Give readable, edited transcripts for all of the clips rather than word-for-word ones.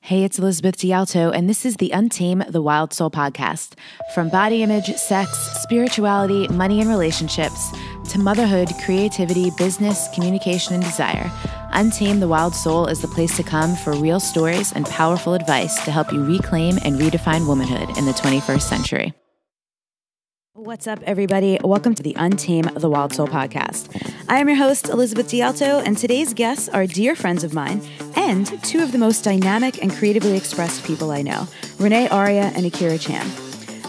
Hey, it's Elizabeth D'Alto, and this is the Untame the Wild Soul podcast. From body image, sex, spirituality, money and relationships, to motherhood, creativity, business, communication, and desire, Untame the Wild Soul is the place to come for real stories and powerful advice to help you reclaim and redefine womanhood in the 21st century. What's up, everybody? Welcome to the Untame the Wild Soul podcast. I am your host, Elizabeth D'Alto, and today's guests are dear friends of mine and two of the most dynamic and creatively expressed people I know, Renee Airya and Akira Chan.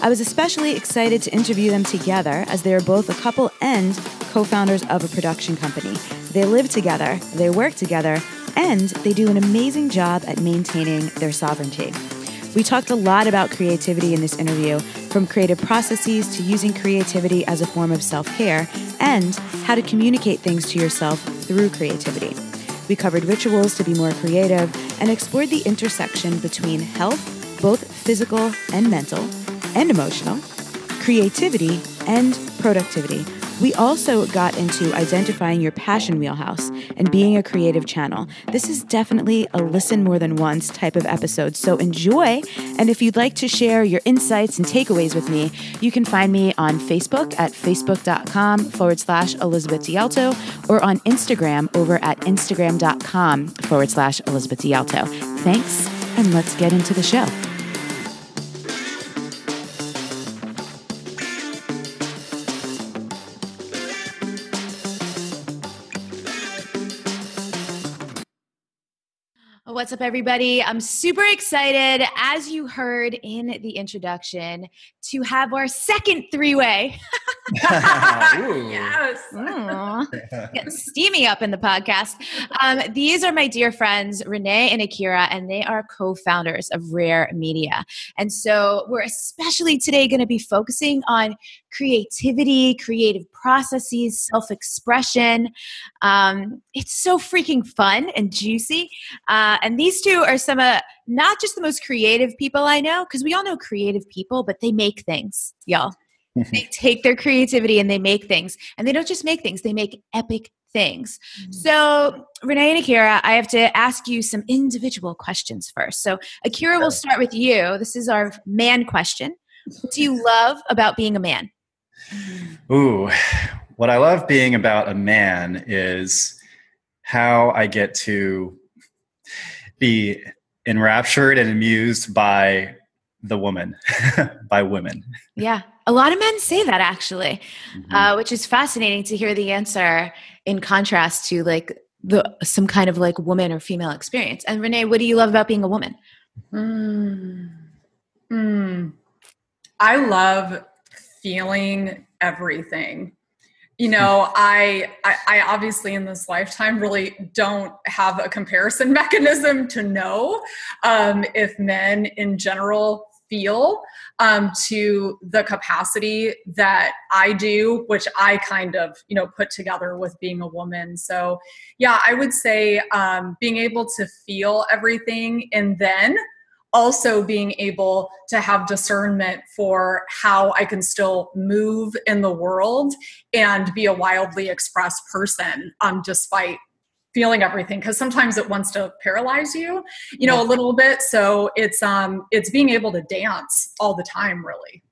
I was especially excited to interview them together as they are both a couple and co-founders of a production company. They live together, they work together, and they do an amazing job at maintaining their sovereignty. We talked a lot about creativity in this interview, from creative processes to using creativity as a form of self-care, and how to communicate things to yourself through creativity. We covered rituals to be more creative and explored the intersection between health, both physical and mental, and emotional, creativity, and productivity. We also got into identifying your passion wheelhouse and being a creative channel. This is definitely a listen more than once type of episode, so enjoy. And if you'd like to share your insights and takeaways with me, you can find me on Facebook at facebook.com/Elizabeth D'Alto or on Instagram over at instagram.com/Elizabeth D'Alto. Thanks, and let's get into the show. What's up, everybody? I'm super excited, as you heard in the introduction, to have our second three-way. Yes. Getting steamy up in the podcast. These are my dear friends, Renee and Akira, and they are co-founders of Rare Media. And so we're especially today going to be focusing on creativity, creative processes, self-expression. It's so freaking fun and juicy. And these two are some of not just the most creative people I know, because we all know creative people, but they make things, y'all. They take their creativity and they make things. And they don't just make things, they make epic things. So Renee and Akira, I have to ask you some individual questions first. So Akira, we'll start with you. This is our man question. What do you love about being a man? Ooh, what I love being about a man is how I get to be enraptured and amused by the woman, by women. Yeah. A lot of men say that, actually, which is fascinating to hear the answer in contrast to like some kind of like woman or female experience. And Renee, what do you love about being a woman? I love feeling everything. You know, I obviously in this lifetime really don't have a comparison mechanism to know if men in general feel to the capacity that I do, which I kind of, put together with being a woman. So yeah, I would say being able to feel everything and then also being able to have discernment for how I can still move in the world and be a wildly expressed person despite feeling everything, because sometimes it wants to paralyze you, a little bit. So it's being able to dance all the time, really.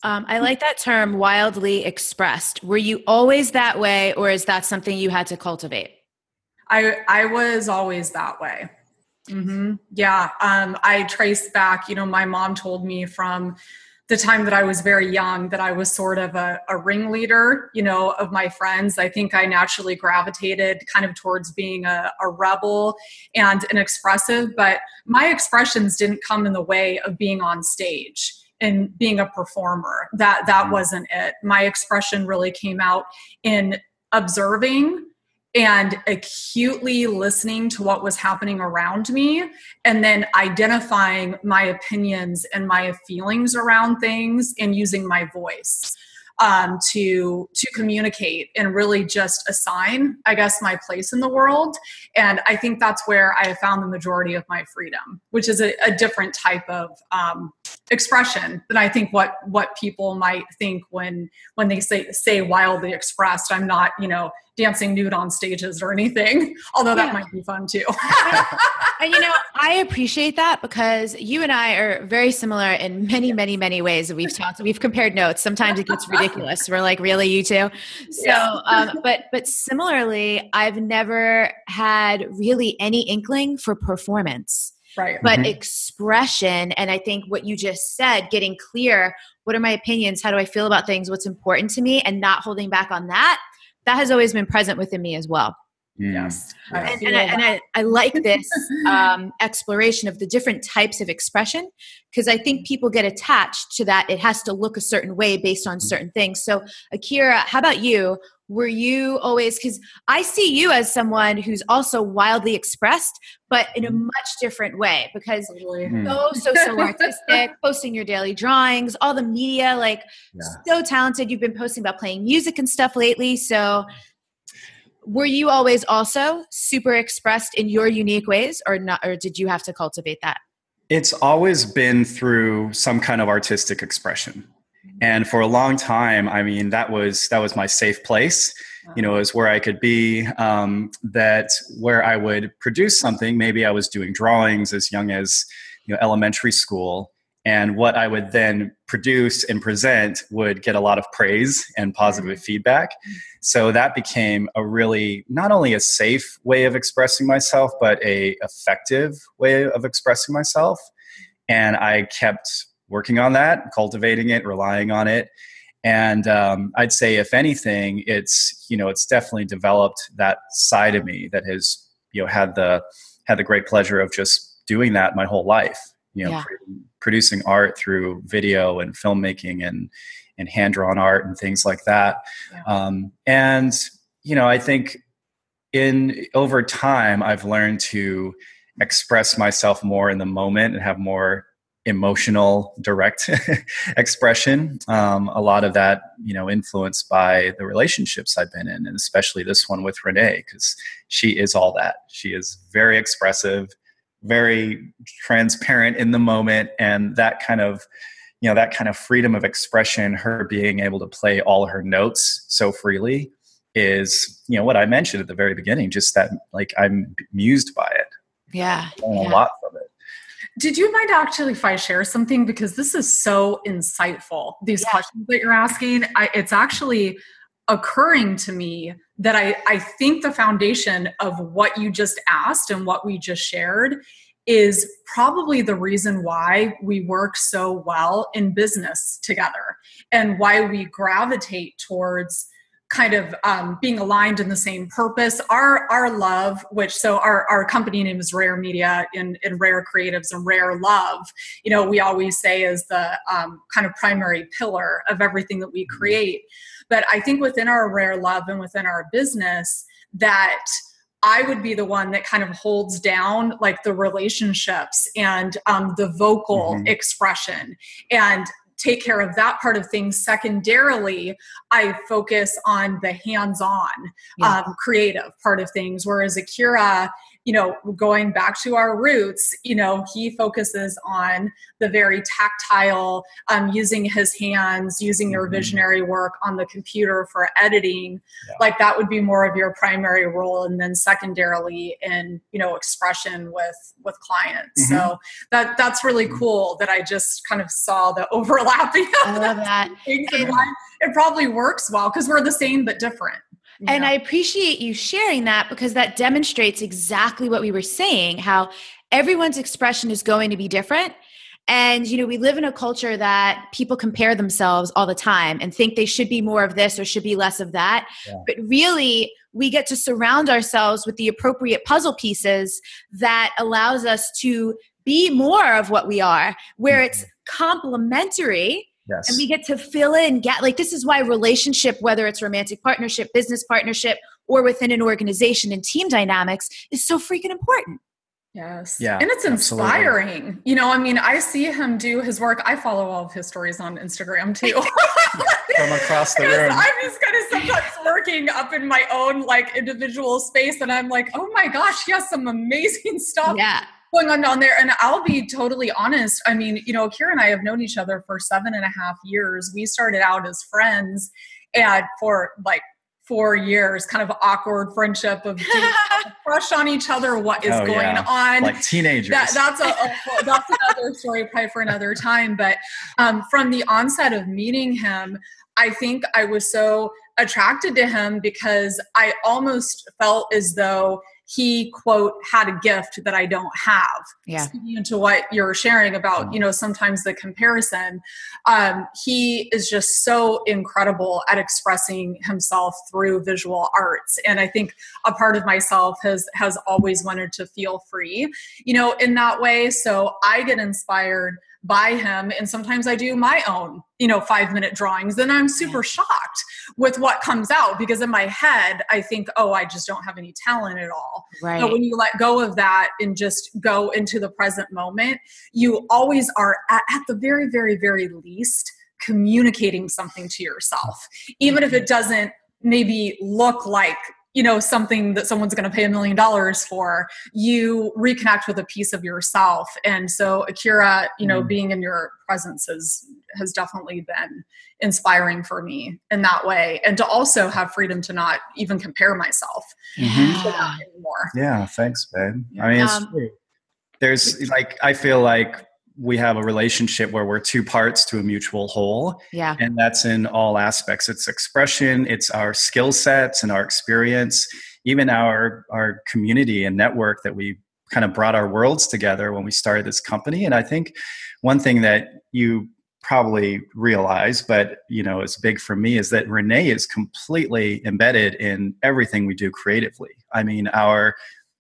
I like that term, wildly expressed. Were you always that way, or is that something you had to cultivate? I was always that way. Mm-hmm. Yeah. I trace back, my mom told me from the time that I was very young that I was sort of a ringleader, of my friends. I think I naturally gravitated kind of towards being a rebel and an expressive, but my expressions didn't come in the way of being on stage and being a performer. That wasn't it. My expression really came out in observing and acutely listening to what was happening around me, and then identifying my opinions and my feelings around things and using my voice to communicate and really just assign, I guess, my place in the world. And I think that's where I have found the majority of my freedom, which is a different type of expression than I think what people might think when they say wildly expressed. I'm not, dancing nude on stages or anything, although that might be fun too. And I appreciate that because you and I are very similar in many, many, many ways that we've talked. We've compared notes. Sometimes it gets ridiculous. We're like, really, you two? So, but similarly, I've never had really any inkling for performance. Right. But expression, and I think what you just said, getting clear, what are my opinions? How do I feel about things? What's important to me? And not holding back on that has always been present within me as well. Yes. And I like this exploration of the different types of expression, because I think people get attached to that. It has to look a certain way based on certain things. So Akira, how about you? Were you always, because I see you as someone who's also wildly expressed, but in a much different way, because so artistic, posting your daily drawings, all the media, like so talented. You've been posting about playing music and stuff lately. So were you always also super expressed in your unique ways, or not, or did you have to cultivate that? It's always been through some kind of artistic expression. And for a long time, I mean, that was my safe place, is where I could be, that where I would produce something. Maybe I was doing drawings as young as, elementary school. And what I would then produce and present would get a lot of praise and positive feedback. So that became a really, not only a safe way of expressing myself, but a effective way of expressing myself. And I kept working on that, cultivating it, relying on it. And I'd say, if anything, it's definitely developed that side of me that has, had the great pleasure of just doing that my whole life. Producing art through video and filmmaking and hand-drawn art and things like that. And I think over time, I've learned to express myself more in the moment and have more emotional, direct expression. A lot of that, influenced by the relationships I've been in, and especially this one with Renee, because she is all that. She is very expressive, very transparent in the moment, and that kind of freedom of expression, her being able to play all her notes so freely, is what I mentioned at the very beginning, just that, like, I'm amused by it. A lot from it. Did you mind actually if I share something, because this is so insightful, these questions that you're asking? It's actually occurring to me that I think the foundation of what you just asked and what we just shared is probably the reason why we work so well in business together, and why we gravitate towards kind of being aligned in the same purpose. Our love, our company name is Rare Media in Rare Creatives, and Rare Love, we always say is the kind of primary pillar of everything that we create. But I think within our Rare Love and within our business, that I would be the one that kind of holds down like the relationships and the vocal expression, and take care of that part of things. Secondarily, I focus on the hands-on creative part of things. Whereas Akira, going back to our roots, he focuses on the very tactile, using his hands, using your visionary work on the computer for editing. Like that would be more of your primary role. And then secondarily in, expression with clients. So that's really cool that I just kind of saw the overlapping. I love that. And why it probably works well, because we're the same but different. And I appreciate you sharing that, because that demonstrates exactly what we were saying, how everyone's expression is going to be different. And, we live in a culture that people compare themselves all the time and think they should be more of this or should be less of that. But really, we get to surround ourselves with the appropriate puzzle pieces that allows us to be more of what we are, where it's complementary. Yes. And we get to fill in, this is why relationship, whether it's romantic partnership, business partnership, or within an organization and team dynamics, is so freaking important. Yes. Yeah. And it's inspiring. I see him do his work. I follow all of his stories on Instagram too. From across the room. I'm just kind of sometimes working up in my own individual space, and I'm like, oh my gosh, he has some amazing stuff. Going on down there. And I'll be totally honest. Akira and I have known each other for 7.5 years. We started out as friends, and for 4 years, kind of awkward friendship of crush on each other. What is going on? Like teenagers. That's another story, probably for another time. But from the onset of meeting him, I think I was so attracted to him because I almost felt as though he, quote, had a gift that I don't have. Yeah. Speaking into what you're sharing about, sometimes the comparison, he is just so incredible at expressing himself through visual arts. And I think a part of myself has always wanted to feel free, in that way. So I get inspired by him. And sometimes I do my own, 5-minute drawings. Then I'm super shocked with what comes out, because in my head, I think, oh, I just don't have any talent at all. Right. But when you let go of that and just go into the present moment, you always are at the very, very, very least communicating something to yourself, even if it doesn't maybe look like something that someone's going to pay $1 million for. You reconnect with a piece of yourself. And so Akira, being in your presence has definitely been inspiring for me in that way. And to also have freedom to not even compare myself to that anymore. Yeah. Thanks, babe. I mean, it's true. There's I feel like we have a relationship where we're two parts to a mutual whole. Yeah. And that's in all aspects. It's expression, it's our skill sets and our experience, even our community and network that we kind of brought our worlds together when we started this company. And I think one thing that you probably realize, but is big for me, is that Renee is completely embedded in everything we do creatively. I mean, our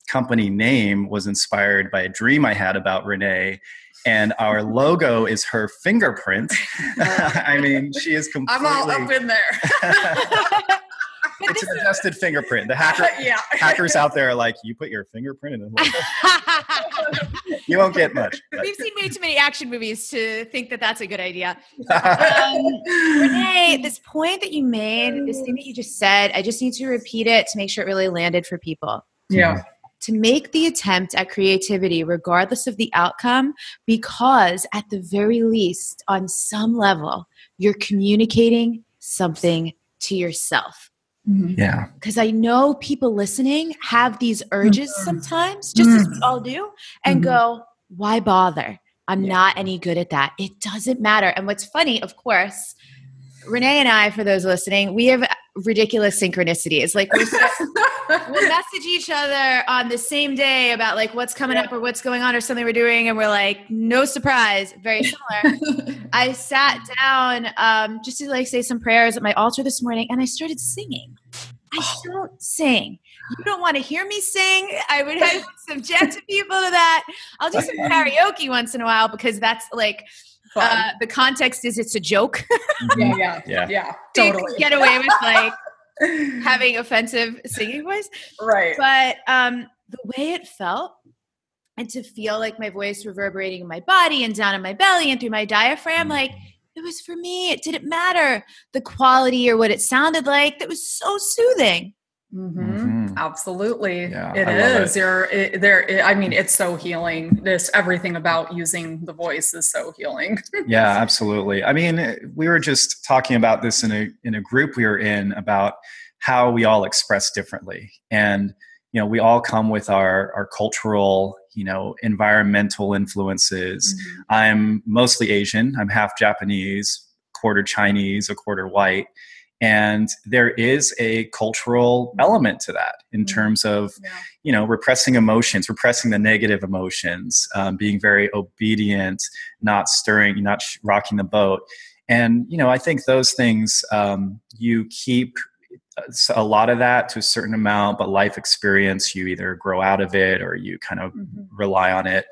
company name was inspired by a dream I had about Renee. And our logo is her fingerprint. I mean, she is completely... I'm all up in there. It's an adjusted fingerprint. The hackers out there are like, you put your fingerprint in the logo? You won't get much. But. We've seen way too many action movies to think that that's a good idea. Renee, this point that you made, this thing that you just said, I just need to repeat it to make sure it really landed for people. Yeah. To make the attempt at creativity regardless of the outcome, because at the very least, on some level, you're communicating something to yourself. Yeah. Because I know people listening have these urges sometimes, just as we all do, and go, why bother? I'm not any good at that. It doesn't matter. And what's funny, of course, Renee and I, for those listening, we have ridiculous synchronicities. Like we'll message each other on the same day about like what's coming up or what's going on or something we're doing. And we're like, no surprise, very similar. I sat down just to like say some prayers at my altar this morning and I started singing. I don't sing. You don't want to hear me sing. I would have subject people to that. I'll do some karaoke once in a while because that's like, the context is it's a joke. Yeah. Totally. Get away with like having offensive singing voice. Right. But the way it felt and to feel like my voice reverberating in my body and down in my belly and through my diaphragm, like it was for me. It didn't matter the quality or what it sounded like. That was so soothing. Absolutely. Yeah, it is. I mean, it's so healing. Everything about using the voice is so healing. Yeah, absolutely. I mean, we were just talking about this in a group we were in about how we all express differently. And, we all come with our cultural, environmental influences. I'm mostly Asian. I'm half Japanese, quarter Chinese, a quarter white. And there is a cultural element to that in terms of, repressing emotions, repressing the negative emotions, being very obedient, not stirring, not rocking the boat. And, I think those things, you keep a lot of that to a certain amount, but life experience, you either grow out of it or you kind of rely on it.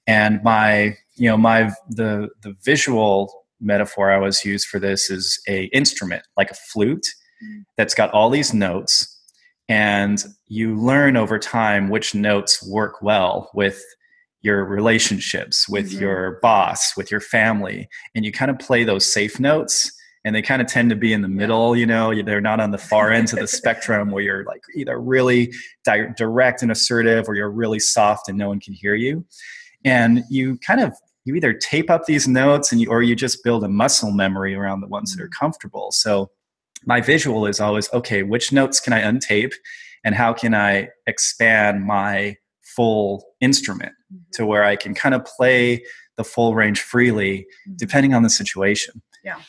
And the visual metaphor I always use for this is a instrument, like a flute that's got all these notes, and you learn over time which notes work well with your relationships, with your boss, with your family, and you kind of play those safe notes, and they kind of tend to be in the middle. They're not on the far ends of the spectrum where you're like either really direct and assertive or you're really soft and no one can hear you. And you either tape up these notes or you just build a muscle memory around the ones that are comfortable. So my visual is always, okay, which notes can I untape and how can I expand my full instrument to where I can kind of play the full range freely depending on the situation. Yeah.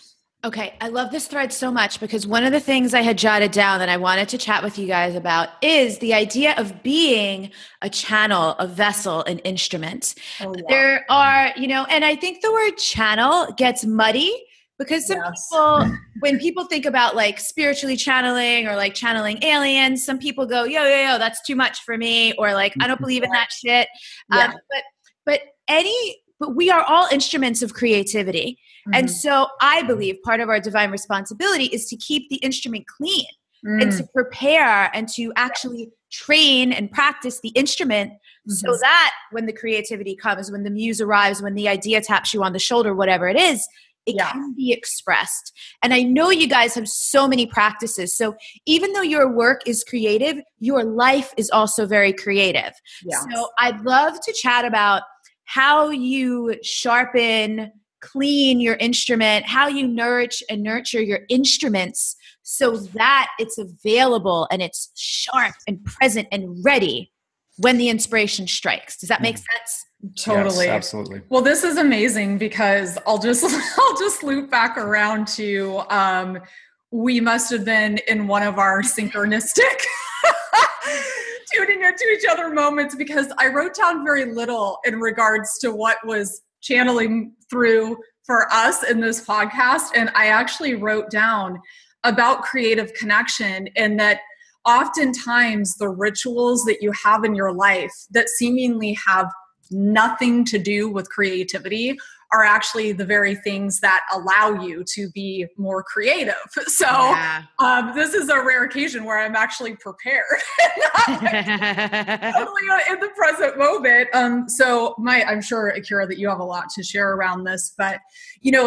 Okay, I love this thread so much because one of the things I had jotted down that I wanted to chat with you guys about is the idea of being a channel, a vessel, an instrument. Oh, yeah. There are, and I think the word channel gets muddy because some people, when people think about like spiritually channeling or like channeling aliens, some people go, yo, that's too much for me, or like, I don't believe in that shit. Yeah. But we are all instruments of creativity. And so I believe part of our divine responsibility is to keep the instrument clean and to prepare and to actually train and practice the instrument so that when the creativity comes, when the muse arrives, when the idea taps you on the shoulder, whatever it is, it can be expressed. And I know you guys have so many practices. So even though your work is creative, your life is also very creative. Yes. So I'd love to chat about how you sharpen, clean your instrument, how you nourish and nurture your instruments so that it's available and it's sharp and present and ready when the inspiration strikes. Does that make sense? Totally. Yes, absolutely. Well, this is amazing because I'll just loop back around to we must have been in one of our synchronistic tuning into each other moments, because I wrote down very little in regards to what was channeling through for us in this podcast. And I actually wrote down about creative connection, and that oftentimes the rituals that you have in your life that seemingly have nothing to do with creativity are actually the very things that allow you to be more creative. So this is a rare occasion where I'm actually prepared, not totally in the present moment. So I'm sure, Akira, that you have a lot to share around this, but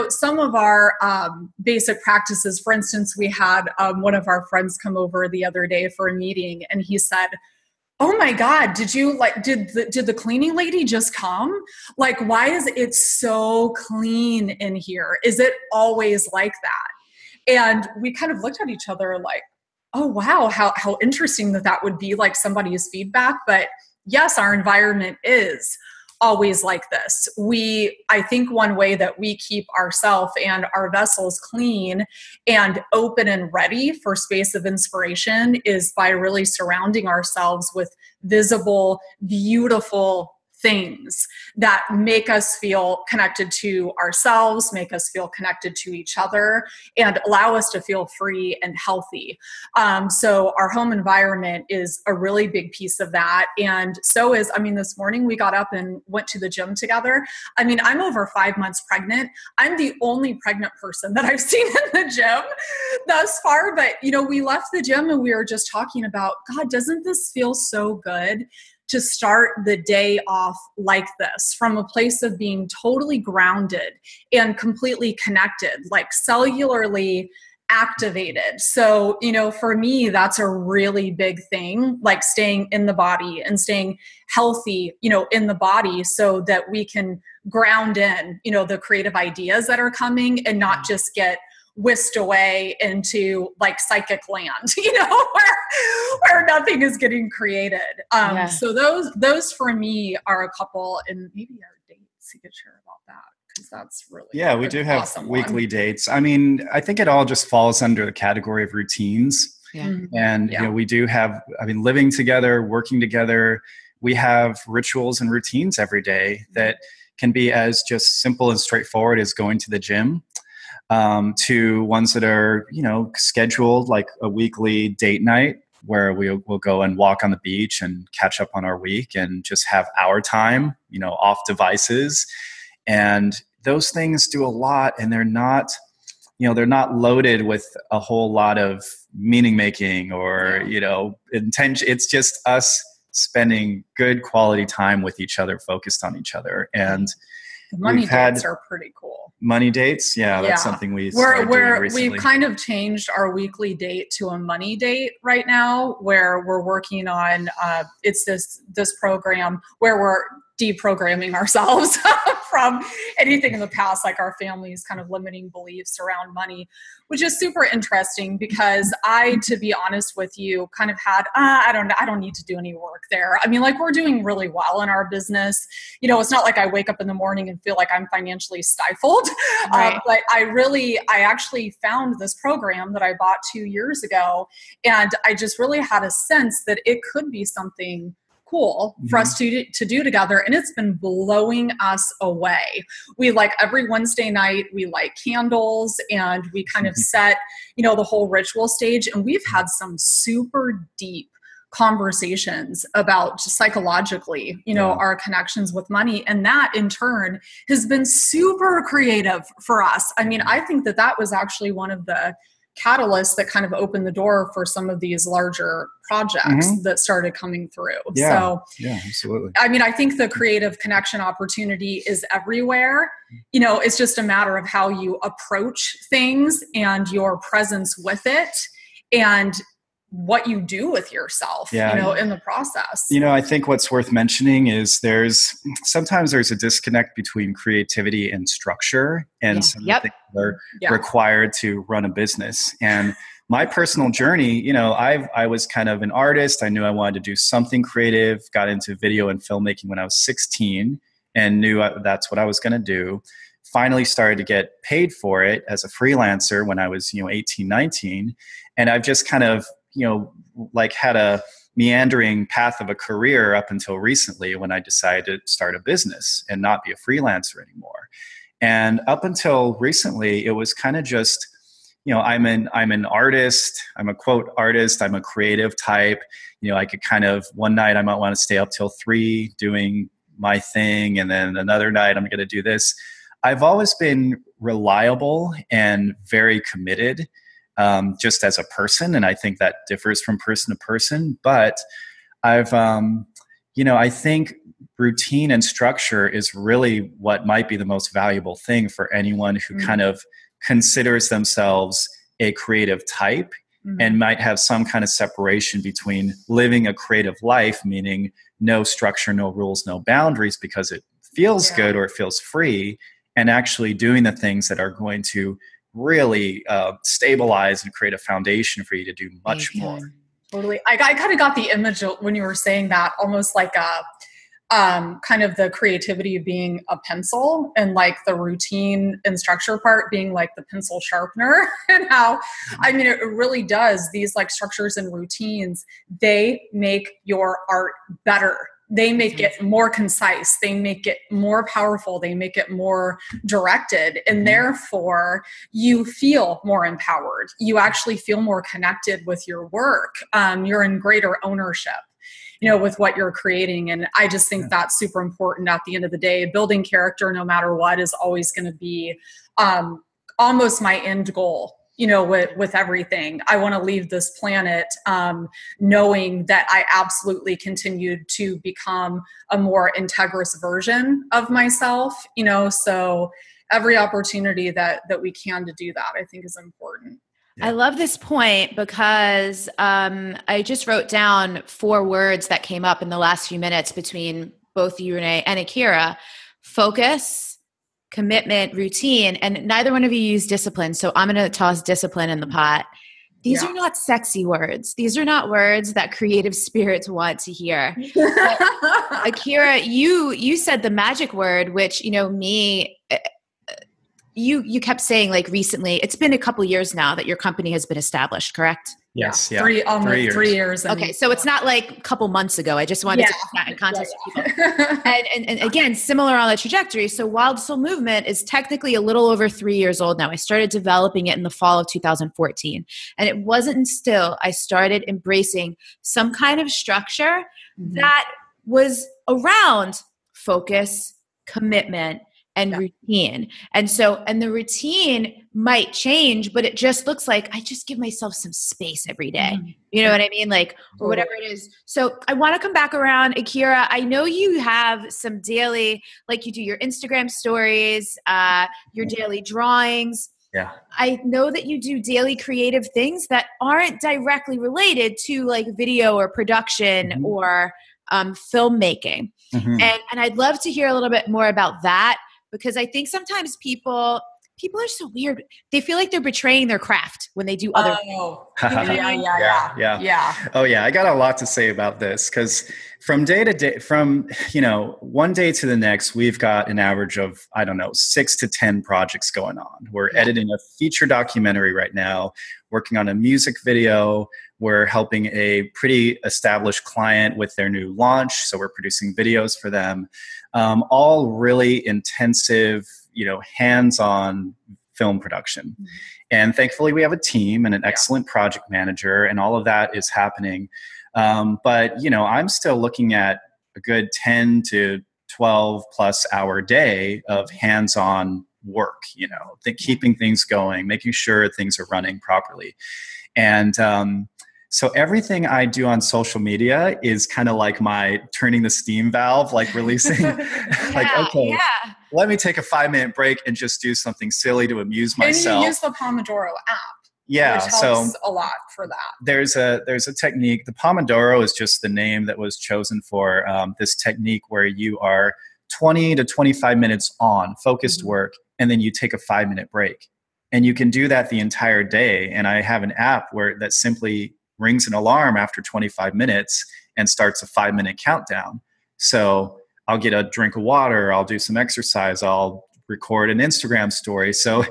some of our basic practices, for instance, we had one of our friends come over the other day for a meeting, and he said, "Oh my God, did the cleaning lady just come? Like, why is it so clean in here? Is it always like that?" And we kind of looked at each other like, oh, wow, how interesting that would be like somebody's feedback. But yes, our environment is always like this. I think one way that we keep ourselves and our vessels clean and open and ready for space of inspiration is by really surrounding ourselves with visible, beautiful things that make us feel connected to ourselves, make us feel connected to each other, and allow us to feel free and healthy. So our home environment is a really big piece of that. And so is, this morning we got up and went to the gym together. I'm over 5 months pregnant. I'm the only pregnant person that I've seen in the gym thus far. But, we left the gym and we were just talking about, God, doesn't this feel so good to start the day off like this, from a place of being totally grounded and completely connected, like cellularly activated. So, for me, that's a really big thing, like staying in the body and staying healthy, in the body, so that we can ground in, the creative ideas that are coming and not just get whisked away into like psychic land, where nothing is getting created. So those for me are a couple, and maybe our dates you could share about that, because that's really we do have awesome weekly dates. I think it all just falls under the category of routines. And we do have, living together, working together, we have rituals and routines every day that can be as just simple and straightforward as going to the gym, to ones that are, scheduled, like a weekly date night where we'll go and walk on the beach and catch up on our week and just have our time, off devices. And those things do a lot, and they're not loaded with a whole lot of meaning making or, intention. It's just us spending good quality time with each other, focused on each other. And the money dates are pretty cool. Money dates? Yeah, that's something we've kind of changed our weekly date to a money date right now, where we're working on, it's this program where we're deprogramming ourselves from anything in the past, like our family's kind of limiting beliefs around money, which is super interesting because I, to be honest with you, kind of had, I don't need to do any work there. I mean, like we're doing really well in our business. You know, it's not like I wake up in the morning and feel like I'm financially stifled. Right. But I actually found this program that I bought 2 years ago. And I just really had a sense that it could be something cool for us to do together. And it's been blowing us away. We like every Wednesday night, we light candles and we kind of set, you know, the whole ritual stage. And we've had some super deep conversations about just psychologically, you know, our connections with money. And that in turn has been super creative for us. I mean, I think that that was actually one of the catalysts that kind of opened the door for some of these larger projects that started coming through. Yeah, absolutely. I mean, I think the creative connection opportunity is everywhere. You know, it's just a matter of how you approach things and your presence with it and what you do with yourself, you know, in the process. You know, I think what's worth mentioning is sometimes there's a disconnect between creativity and structure and some things that are required to run a business. And my personal journey, you know, I was kind of an artist. I knew I wanted to do something creative, got into video and filmmaking when I was 16 and knew that's what I was going to do. Finally started to get paid for it as a freelancer when I was, 18, 19. And I've just kind of, like had a meandering path of a career up until recently when I decided to start a business and not be a freelancer anymore. And up until recently, it was kind of just, I'm an artist. I'm a quote artist. I'm a creative type. I could kind of, one night I might want to stay up till 3 doing my thing. And then another night I'm going to do this. I've always been reliable and very committed. Just as a person. And I think that differs from person to person, but I think routine and structure is really what might be the most valuable thing for anyone who kind of considers themselves a creative type and might have some kind of separation between living a creative life, meaning no structure, no rules, no boundaries because it feels good or it feels free, and actually doing the things that are going to really stabilize and create a foundation for you to do much more. Totally. I kind of got the image when you were saying that, almost like a kind of the creativity of being a pencil and like the routine and structure part being like the pencil sharpener. And how, I mean, it really does. These like structures and routines, they make your art better. They make it more concise. They make it more powerful. They make it more directed. And therefore, you feel more empowered. You actually feel more connected with your work. You're in greater ownership, with what you're creating. And I just think that's super important at the end of the day. Building character, no matter what, is always going to be almost my end goal. With everything. I want to leave this planet knowing that I absolutely continued to become a more integrous version of myself, so every opportunity that we can to do that, I think is important. I love this point because I just wrote down 4 words that came up in the last few minutes between both you, Renee, and Akira: focus, commitment, routine, and neither one of you use discipline. So I'm going to toss discipline in the pot. These are not sexy words. These are not words that creative spirits want to hear. Akira, you said the magic word, which, you kept saying like recently, it's been a couple years now that your company has been established, correct? Yes. Yeah. 3 years. Okay. So it's not like a couple months ago. I just wanted to put that in context for people. And again, similar on the trajectory. So Wild Soul Movement is technically a little over 3 years old now. I started developing it in the fall of 2014. And it wasn't until I started embracing some kind of structure that was around focus, commitment, and routine. And the routine might change, but it just looks like I just give myself some space every day. You know what I mean? Like, or whatever it is. So I want to come back around. Akira, I know you have some daily, like you do your Instagram stories, your daily drawings. Yeah. I know that you do daily creative things that aren't directly related to like video or production or filmmaking. And I'd love to hear a little bit more about that. because I think sometimes people are so weird. They feel like they're betraying their craft when they do other things. You know what I mean? Yeah. Oh yeah, I got a lot to say about this because from day to day, from one day to the next, we've got an average of 6 to 10 projects going on. We're editing a feature documentary right now, working on a music video. We're helping a pretty established client with their new launch, so we're producing videos for them. All really intensive, hands-on film production. Mm-hmm. And thankfully we have a team and an excellent project manager, and all of that is happening. But I'm still looking at a good 10 to 12 plus hour day of hands-on work, keeping things going, making sure things are running properly. And so everything I do on social media is kind of like my turning the steam valve, like releasing, let me take a 5-minute break and just do something silly to amuse myself. And you use the Pomodoro app. Yeah, which helps a lot for that. There's a technique. The Pomodoro is just the name that was chosen for this technique where you are 20 to 25 minutes on focused work, and then you take a 5-minute break. And you can do that the entire day. And I have an app that simply rings an alarm after 25 minutes and starts a 5-minute countdown. So I'll get a drink of water, I'll do some exercise, I'll record an Instagram story. So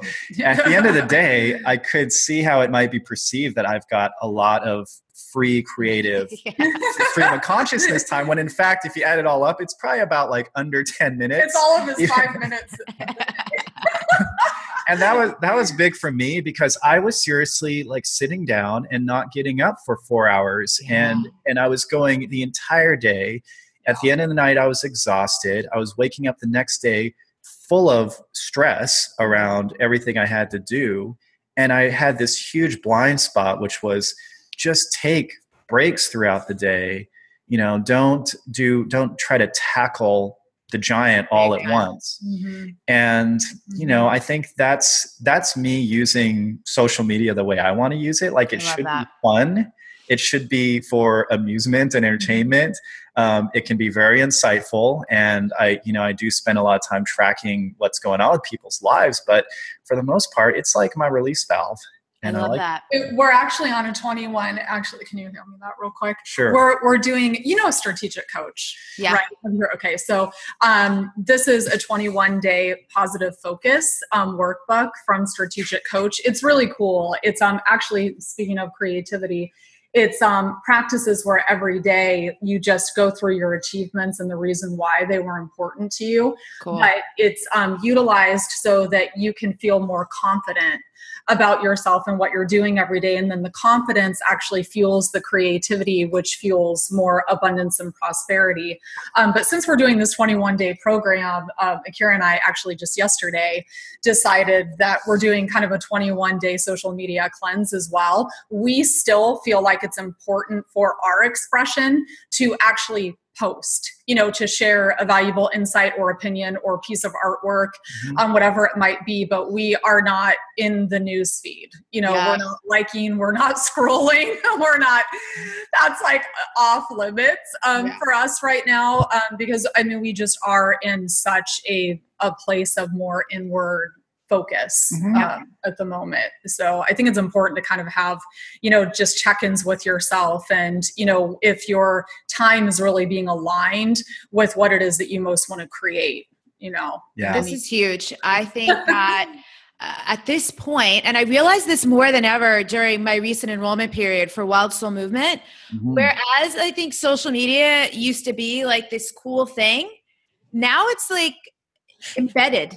at the end of the day, I could see how it might be perceived that I've got a lot of free creative stream of consciousness time, when in fact, if you add it all up, it's probably about like under 10 minutes. It's all of his 5 minutes. And that was big for me because I was seriously like sitting down and not getting up for 4 hours. And I was going the entire day. At the end of the night, I was exhausted. I was waking up the next day full of stress around everything I had to do. And I had this huge blind spot, which was just take breaks throughout the day. Don't try to tackle the giant all at once. Mm-hmm. And, I think that's me using social media the way I want to use it. Like it should be fun. It should be for amusement and entertainment. It can be very insightful. And I do spend a lot of time tracking what's going on with people's lives, but for the most part, it's like my release valve. And I love that. We're actually on a 21. Actually, can you hear me that real quick? Sure. We're doing, a strategic coach. Yeah. Right? Okay. So this is a 21-day positive focus workbook from Strategic Coach. It's really cool. It's actually, speaking of creativity, it's practices where every day you just go through your achievements and the reason why they were important to you. Cool. But it's utilized so that you can feel more confident about yourself and what you're doing every day. And then the confidence actually fuels the creativity, which fuels more abundance and prosperity. But since we're doing this 21-day program, Akira and I actually just yesterday decided that we're doing kind of a 21-day social media cleanse as well. We still feel like it's important for our expression to actually post, to share a valuable insight or opinion or piece of artwork, whatever it might be, but we are not in the news feed. We're not liking, we're not scrolling, that's like off limits for us right now, because we just are in such a place of more inward focus at the moment. So I think it's important to kind of have, just check-ins with yourself. And, if your time is really being aligned with what it is that you most want to create, This is huge. I think that at this point, and I realized this more than ever during my recent enrollment period for Wild Soul Movement, whereas I think social media used to be like this cool thing, now it's like embedded.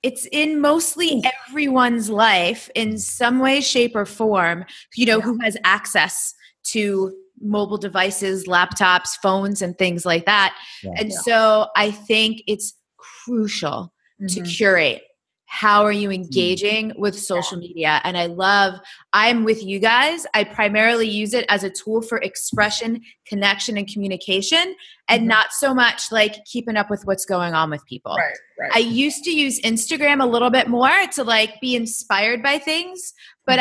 It's in mostly everyone's life in some way, shape, or form, who has access to mobile devices, laptops, phones, and things like that. And so I think it's crucial to curate. How are you engaging with social media? And I'm with you guys. I primarily use it as a tool for expression, connection, and communication, and not so much like keeping up with what's going on with people. Right. I used to use Instagram a little bit more to like be inspired by things, but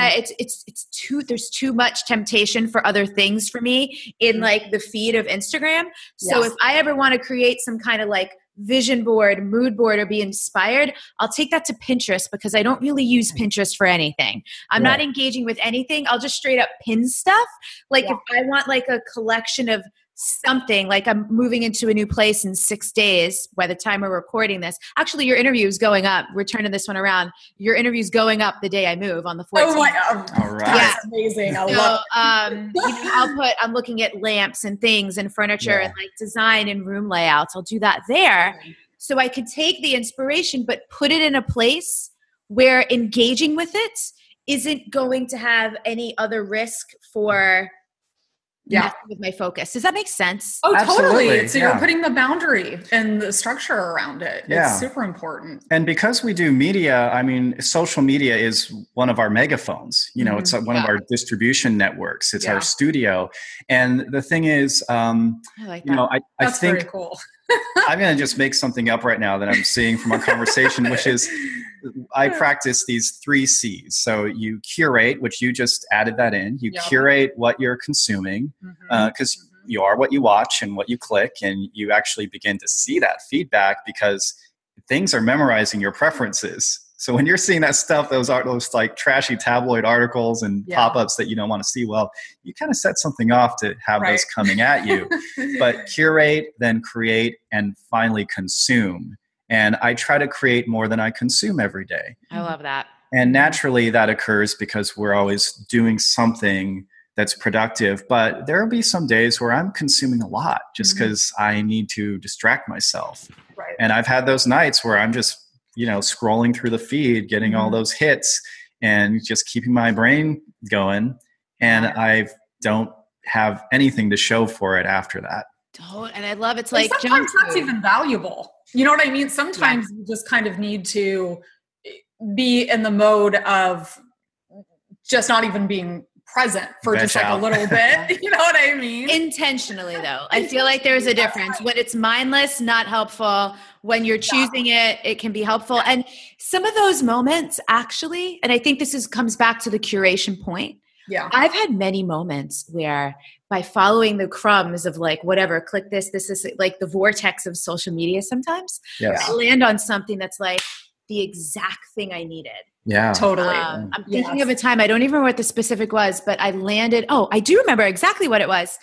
there's too much temptation for other things for me in like the feed of Instagram. So if I ever want to create some kind of like vision board, mood board, or be inspired, I'll take that to Pinterest because I don't really use Pinterest for anything. I'm not engaging with anything. I'll just straight up pin stuff. Like if I want like a collection of something, like I'm moving into a new place in 6 days by the time we're recording this. Actually, your interview is going up. We're turning this one around. Your interview is going up the day I move on the 14th. Oh my God. All right. That's amazing. I love it. I'm looking at lamps and things and furniture and like design and room layouts. I'll do that there. So I could take the inspiration, but put it in a place where engaging with it isn't going to have any other risk for with my focus. Does that make sense? Oh, Absolutely. totally. So you're putting the boundary and the structure around it. It's super important. And because we do media, I mean, social media is one of our megaphones. You know, it's one of our distribution networks. It's our studio. And the thing is, I That's think very cool. I'm going to just make something up right now that I'm seeing from our conversation, which is I practice these 3 C's. So you curate, which you just added that in. You curate what you're consuming because you are what you watch and what you click, and you actually begin to see that feedback because things are memorizing your preferences. So when you're seeing that stuff, those like trashy tabloid articles and pop-ups that you don't want to see, well, you kind of set something off to have those coming at you. But curate, then create, and finally consume. And I try to create more than I consume every day. I love that. And naturally that occurs because we're always doing something that's productive. But there will be some days where I'm consuming a lot just because I need to distract myself. Right. And I've had those nights where I'm just scrolling through the feed, getting all those hits and just keeping my brain going. And I don't have anything to show for it after that. And I love it's like sometimes that's even valuable. You know what I mean? Sometimes you just kind of need to be in the mode of just not even being present for just like a little bit. You know what I mean? Intentionally though. I feel like there's a difference. When it's mindless, not helpful. When you're choosing it can be helpful. And some of those moments actually, and I think this comes back to the curation point. Yeah. I've had many moments where by following the crumbs of like, whatever, click this is like the vortex of social media sometimes. Yes. I land on something that's like the exact thing I needed. Yeah, totally. I'm thinking of a time, I don't even remember what the specific was, but I landed, I do remember exactly what it was.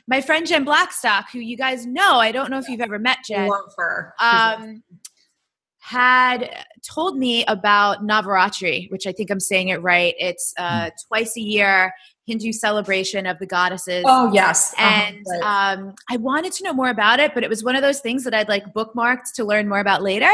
My friend Jen Blackstock, who you guys know, I don't know if you've ever met Jen. Love her. Had told me about Navaratri, which I think I'm saying it right. It's twice a year Hindu celebration of the goddesses. Oh, yes. And I wanted to know more about it, but it was one of those things that I'd like bookmarked to learn more about later.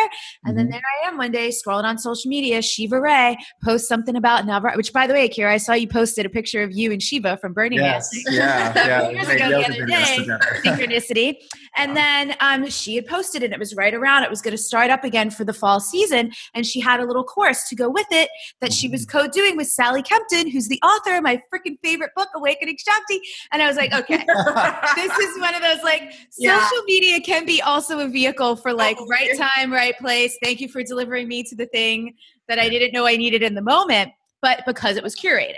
And then there I am one day scrolling on social media. Shiva Ray posts something about Navaratri, which by the way, Akira, I saw you posted a picture of you and Shiva from Burning Man. Yeah. Years ago the other day. Synchronicity. And then she had posted it. It was right around. It was going to start up again for the fall season. And she had a little course to go with it that she was co-doing with Sally Kempton, who's the author of my freaking favorite book, Awakening Shakti. And I was like, okay, this is one of those like social media can be also a vehicle for like right time, right place. Thank you for delivering me to the thing that I didn't know I needed in the moment, but because it was curated.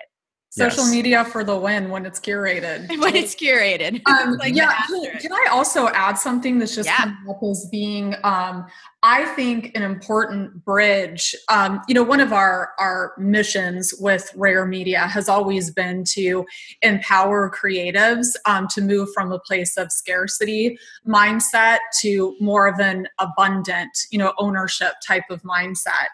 Social media for the win when it's curated. When it's curated. Can I also add something that's just coming up as being, I think, an important bridge? One of our missions with Rare Media has always been to empower creatives to move from a place of scarcity mindset to more of an abundant, ownership type of mindset.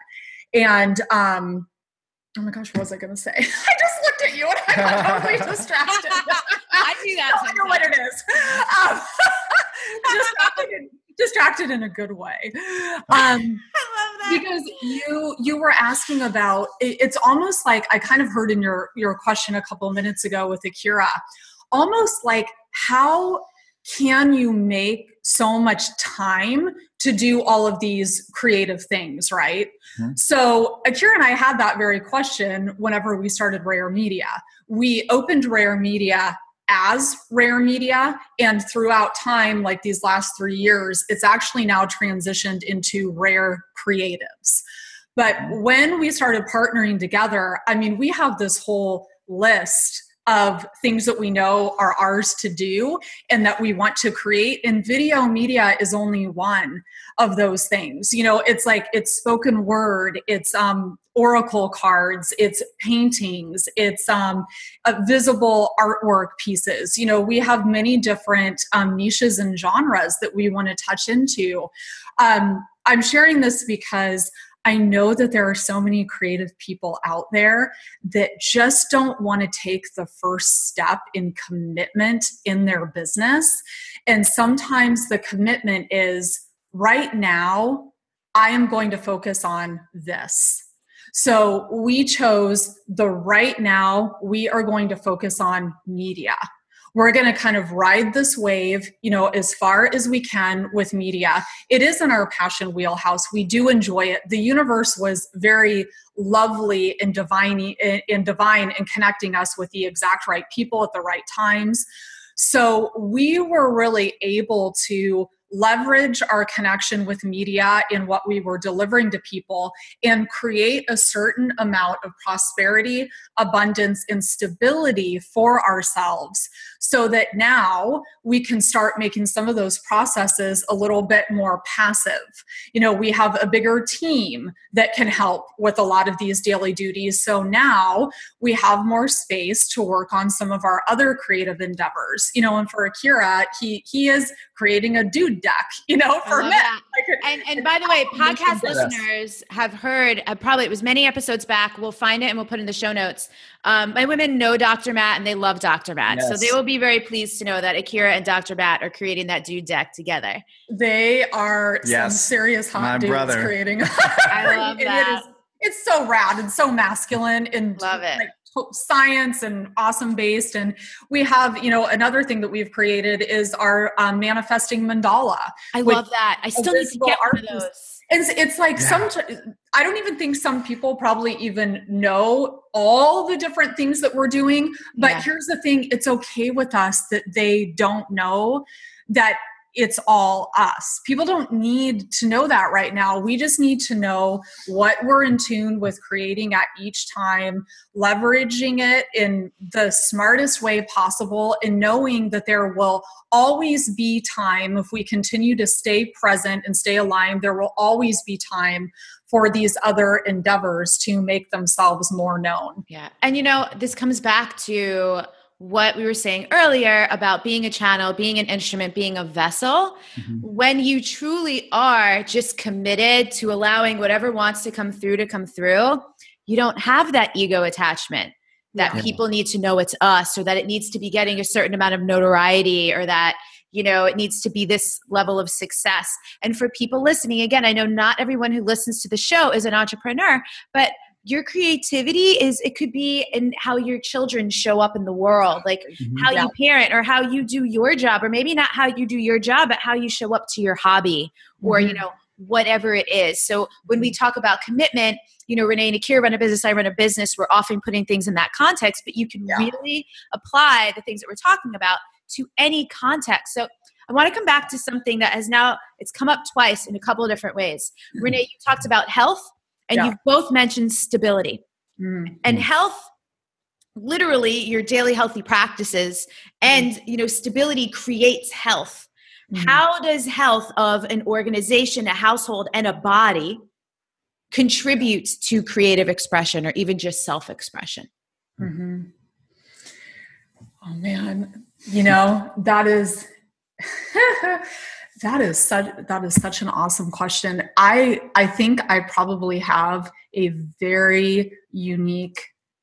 And, oh my gosh, what was I going to say? I just looked at you and I got totally distracted. I do that. I know what it is. Distracted in a good way. I love that. Because you were asking about, it's almost like I kind of heard in your question a couple of minutes ago with Akira, almost like how can you make so much time to do all of these creative things, right? Mm-hmm. So Akira and I had that very question whenever we started Rare Media. We opened Rare Media as Rare Media, and throughout time, like these last 3 years, it's actually now transitioned into Rare Creatives. But when we started partnering together, I mean, we have this whole list of things that we know are ours to do and that we want to create. And video media is only one of those things. You know, it's like, it's spoken word, it's oracle cards, it's paintings, it's visible artwork pieces. You know, we have many different niches and genres that we want to touch into. I'm sharing this because I know that there are so many creative people out there that just don't want to take the first step in commitment in their business. And sometimes the commitment is, right now, I am going to focus on this. So we chose the right now, we are going to focus on media. We're going to kind of ride this wave, you know, as far as we can with media. It is in our passion wheelhouse. We do enjoy it. The universe was very lovely and divine in connecting us with the exact right people at the right times. So we were really able to leverage our connection with media in what we were delivering to people and create a certain amount of prosperity, abundance, and stability for ourselves so that now we can start making some of those processes a little bit more passive. You know, we have a bigger team that can help with a lot of these daily duties. So now we have more space to work on some of our other creative endeavors. You know, and for Akira, he is creating a Dudek, you know, for men. And by the way, podcast listeners have heard, probably it was many episodes back. We'll find it and we'll put in the show notes. My women know Dr. Matt and they love Dr. Matt. Yes. So they will be very pleased to know that Akira and Dr. Matt are creating that Dudek together. They are some serious hot dudes creating. I love that. It's so rad and so masculine and love it. Like, science and awesome based. And we have, you know, another thing that we've created is our manifesting mandala. I love that. I still need to get one of those. It's like I don't even think some people probably even know all the different things that we're doing. But here's the thing. It's okay with us that they don't know that it's all us. People don't need to know that right now. We just need to know what we're in tune with creating at each time, leveraging it in the smartest way possible, and knowing that there will always be time if we continue to stay present and stay aligned. There will always be time for these other endeavors to make themselves more known. Yeah. And you know, this comes back to what we were saying earlier about being a channel, being an instrument, being a vessel. Mm-hmm. When you truly are just committed to allowing whatever wants to come through, you don't have that ego attachment that people need to know it's us, or that it needs to be getting a certain amount of notoriety, or that, you know, it needs to be this level of success. And for people listening, again, I know not everyone who listens to the show is an entrepreneur, but your creativity it could be in how your children show up in the world, like how you parent, or how you do your job, or maybe not how you do your job, but how you show up to your hobby, or, you know, whatever it is. So when we talk about commitment, you know, Renee and Akira run a business, I run a business, we're often putting things in that context, but you can really apply the things that we're talking about to any context. So I want to come back to something that it's come up twice in a couple of different ways. Renee, you talked about health. And you've both mentioned stability. And health, literally your daily healthy practices, and, you know, stability creates health. How does health of an organization, a household, and a body contribute to creative expression, or even just self-expression? Oh man, you know, that is such an awesome question. I think I probably have a very unique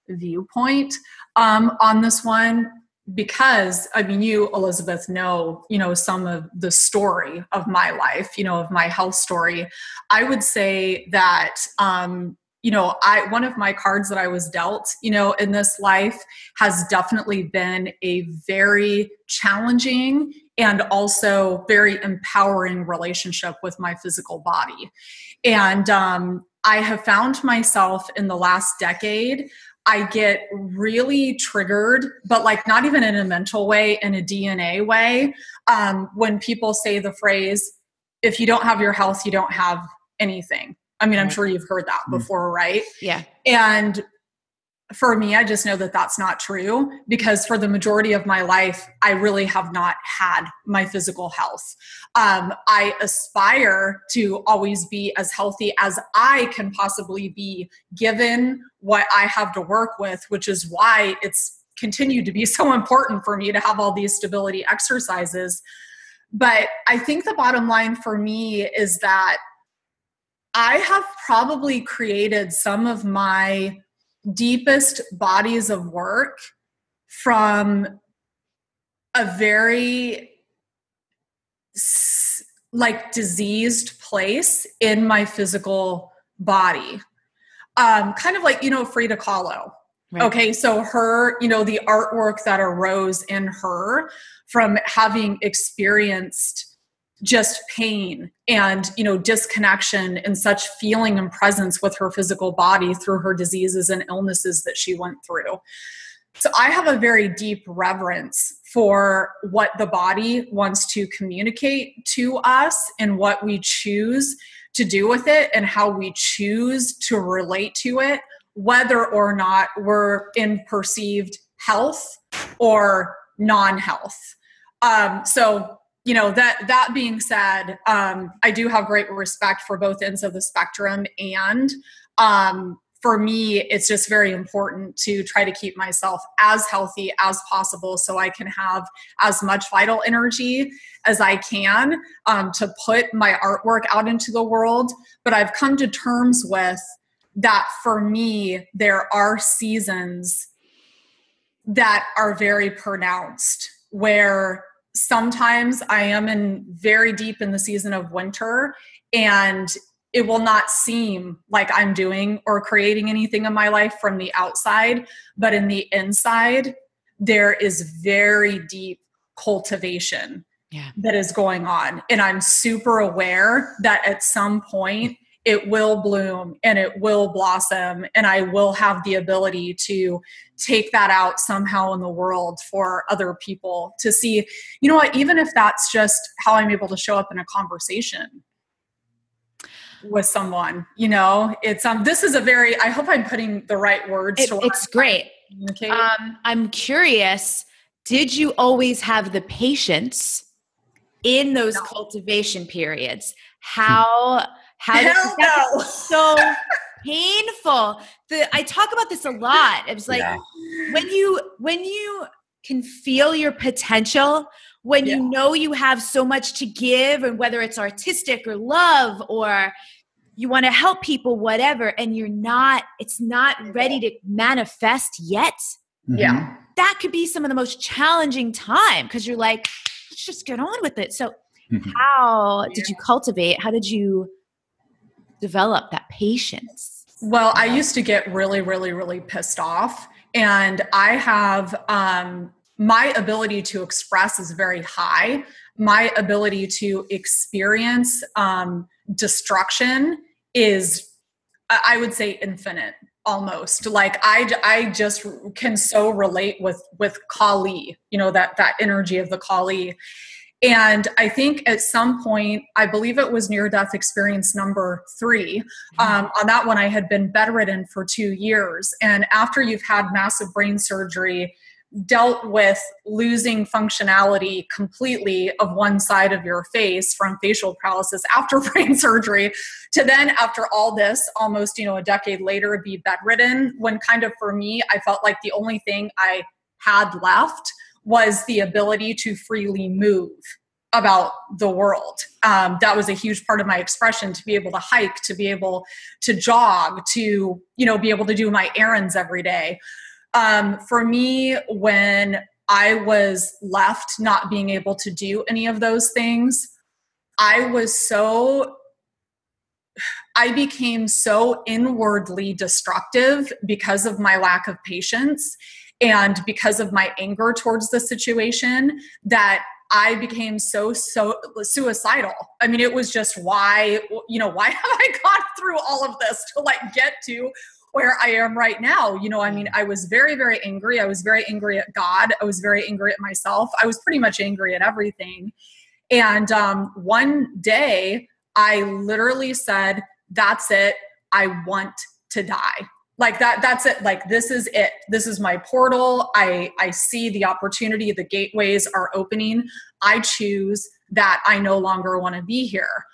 viewpoint on this one, because I mean, you, Elizabeth, know, you know, some of the story of my life, you know, of my health story. I would say that you know, one of my cards that I was dealt, you know, in this life has definitely been a very challenging and also very empowering relationship with my physical body. And I have found myself in the last decade, I get really triggered, but like not even in a mental way, in a DNA way, when people say the phrase, if you don't have your health, you don't have anything. I mean, I'm sure you've heard that before, right? Yeah. And for me, I just know that that's not true, because for the majority of my life, I really have not had my physical health. I aspire to always be as healthy as I can possibly be, given what I have to work with, which is why it's continued to be so important for me to have all these stability exercises. But I think the bottom line for me is that I have probably created some of my deepest bodies of work from a very diseased place in my physical body. Kind of like, Frida Kahlo. Right. Okay. So her, the artwork that arose in her from having experienced just pain and, disconnection and such feeling and presence with her physical body through her diseases and illnesses that she went through. So I have a very deep reverence for what the body wants to communicate to us and what we choose to do with it and how we choose to relate to it, whether or not we're in perceived health or non-health. That being said, I do have great respect for both ends of the spectrum. And for me, it's just very important to try to keep myself as healthy as possible so I can have as much vital energy as I can to put my artwork out into the world. But I've come to terms with that for me, there are seasons that are very pronounced where sometimes I am very deep in the season of winter, and it will not seem like I'm doing or creating anything in my life from the outside, but in the inside, there is very deep cultivation that is going on. And I'm super aware that at some point it will bloom and it will blossom, and I will have the ability to take that out somehow in the world for other people to see, even if that's just how I'm able to show up in a conversation with someone, it's, this is I hope I'm putting the right words to it's great. Okay. I'm curious, did you always have the patience in those cultivation periods? How did that so painful? I talk about this a lot. It was like when you can feel your potential, when you know you have so much to give, and whether it's artistic or love or you want to help people, whatever, and it's not ready to manifest yet. Yeah. That could be some of the most challenging time, because you're like, let's just get on with it. So how did you cultivate? How did you develop that patience? Well, I used to get really, really, really pissed off, and I have, my ability to express is very high. My ability to experience destruction is, I would say, infinite almost. Like I just can so relate with Kali, that energy of the Kali. And I think at some point, I believe it was near-death experience number 3. On that one, I had been bedridden for 2 years. And after you've had massive brain surgery, dealt with losing functionality completely of one side of your face from facial paralysis after brain surgery, to then after all this, almost, a decade later, be bedridden, when kind of for me, I felt like the only thing I had left was the ability to freely move about the world. That was a huge part of my expression, to be able to hike, to be able to jog, to, be able to do my errands every day. For me, when I was left not being able to do any of those things, I became so inwardly destructive because of my lack of patience and because of my anger towards the situation, that I became so suicidal. I mean, it was just why have I gone through all of this to get to where I am right now? I was very, very angry. I was very angry at God. I was very angry at myself. I was pretty much angry at everything. And one day I literally said, that's it. I want to die. Like that's it. Like, this is it. This is my portal. I see the opportunity. The gateways are opening. I choose that I no longer want to be here.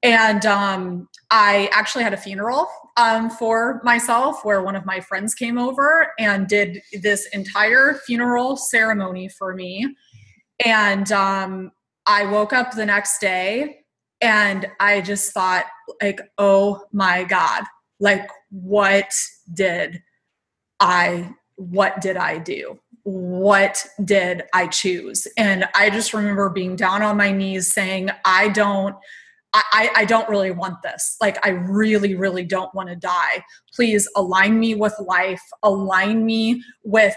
And I actually had a funeral for myself where one of my friends came over and did this entire funeral ceremony for me. And I woke up the next day and I just thought, like, oh my God, like, what did I do? What did I choose? And I just remember being down on my knees saying, I don't really want this. Like, I really, really don't want to die. Please align me with life, align me with